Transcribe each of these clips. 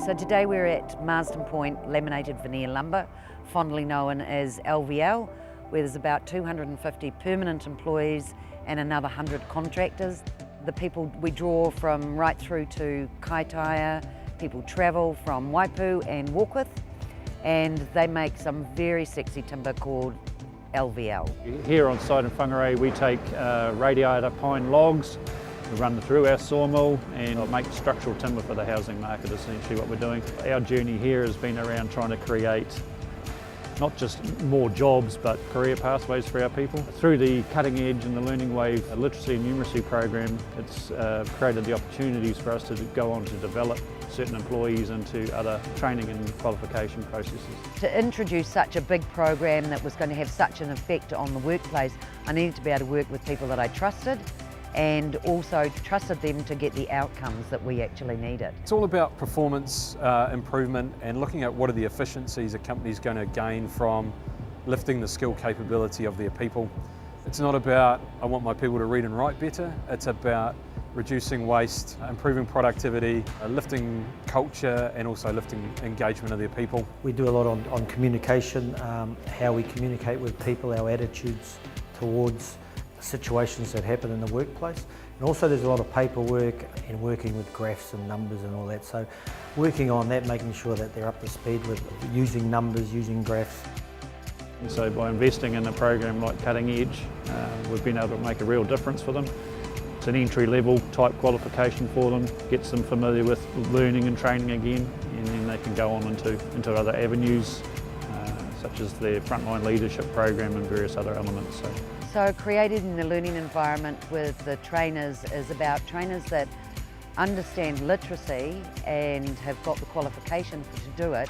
So today we're at Marsden Point Laminated Veneer Lumber, fondly known as LVL, where there's about 250 permanent employees and another 100 contractors. The people we draw from right through to Kaitaia, people travel from Waipu and Warkworth, and they make some very sexy timber called LVL. Here on site in Whangarei we take radiata pine logs, we run them through our sawmill and make structural timber for the housing market, essentially what we're doing. Our journey here has been around trying to create not just more jobs but career pathways for our people. Through the Cutting Edge and the Learning Wave literacy and numeracy program, it's created the opportunities for us to go on to develop certain employees into other training and qualification processes. To introduce such a big program that was going to have such an effect on the workplace, I needed to be able to work with people that I trusted and also trusted them to get the outcomes that we actually needed. It's all about performance improvement and looking at what are the efficiencies a company's going to gain from lifting the skill capability of their people. It's not about, I want my people to read and write better, it's about reducing waste, improving productivity, lifting culture and also lifting engagement of their people. We do a lot on communication, how we communicate with people, our attitudes towards situations that happen in the workplace. And also there's a lot of paperwork and working with graphs and numbers and all that. So working on that, making sure that they're up to speed with using numbers, using graphs. And so by investing in a program like Cutting Edge, we've been able to make a real difference for them. It's an entry-level type qualification for them, gets them familiar with learning and training again, and then they can go on into other avenues, such as their frontline leadership program and various other elements. So created in the learning environment with the trainers is about trainers that understand literacy and have got the qualification to do it,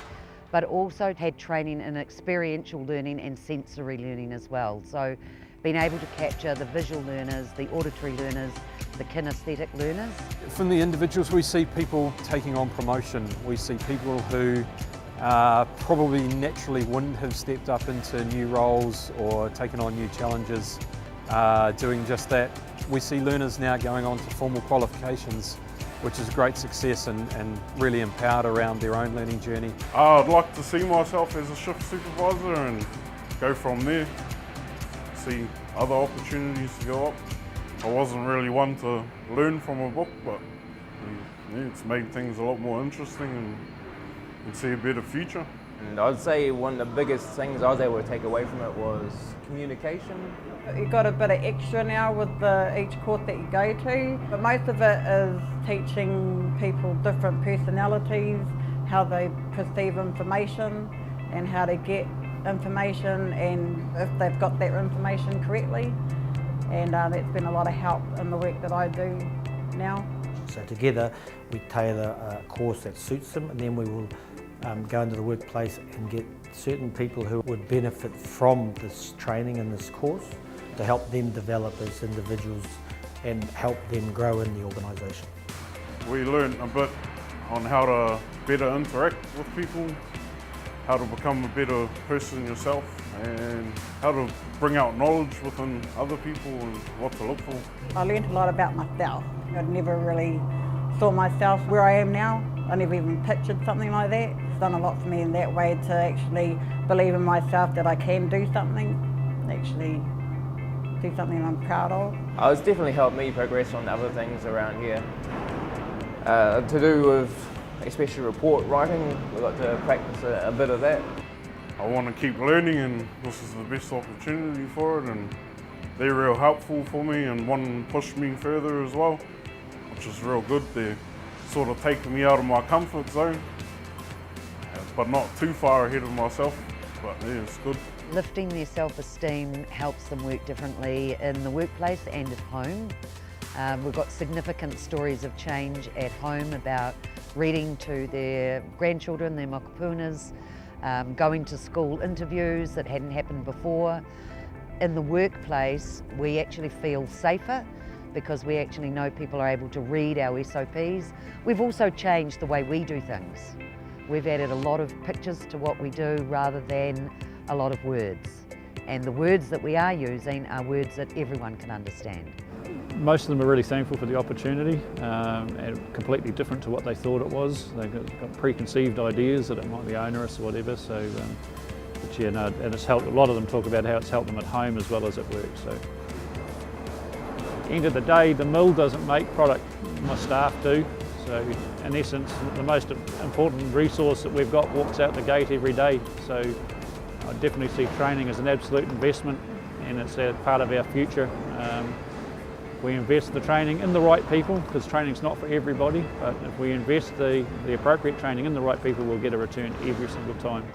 but also had training in experiential learning and sensory learning as well. So being able to capture the visual learners, the auditory learners, the kinesthetic learners. From the individuals we see people taking on promotion, we see people who probably naturally wouldn't have stepped up into new roles or taken on new challenges, doing just that. We see learners now going on to formal qualifications, which is a great success and really empowered around their own learning journey. I'd like to see myself as a shift supervisor and go from there, see other opportunities to go up. I wasn't really one to learn from a book, but yeah, it's made things a lot more interesting and see a better future. And I'd say one of the biggest things I was able to take away from it was communication. You got a bit of extra now with each course that you go to, but most of it is teaching people different personalities, how they perceive information and how to get information and if they've got that information correctly. And that's been a lot of help in the work that I do now. So together we tailor a course that suits them, and then we will go into the workplace and get certain people who would benefit from this training and this course to help them develop as individuals and help them grow in the organisation. We learned a bit on how to better interact with people, how to become a better person yourself, and how to bring out knowledge within other people and what to look for. I learned a lot about myself. I'd never really saw myself where I am now. I never even pictured something like that. It's done a lot for me in that way to actually believe in myself that I can do something, actually do something I'm proud of. It's definitely helped me progress on other things around here. To do with especially report writing, we got to practice a bit of that. I want to keep learning and this is the best opportunity for it, and they're real helpful for me and one pushed me further as well, which is real good. They're sort of taking me out of my comfort zone, but not too far ahead of myself, but yeah, it's good. Lifting their self-esteem helps them work differently in the workplace and at home. We've got significant stories of change at home about reading to their grandchildren, their mokapunas, going to school interviews that hadn't happened before. In the workplace, we actually feel safer because we actually know people are able to read our SOPs. We've also changed the way we do things. We've added a lot of pictures to what we do rather than a lot of words. and the words that we are using are words that everyone can understand. Most of them are really thankful for the opportunity, and completely different to what they thought it was. They've got preconceived ideas that it might be onerous or whatever. So, but yeah, no, and it's helped. A lot of them talk about how it's helped them at home as well as at work. So, at the end of the day, the mill doesn't make product; my staff do. So, in essence, the most important resource that we've got walks out the gate every day. So, I definitely see training as an absolute investment, and it's a part of our future. We invest the training in the right people, because training's not for everybody, but if we invest the appropriate training in the right people, we'll get a return every single time.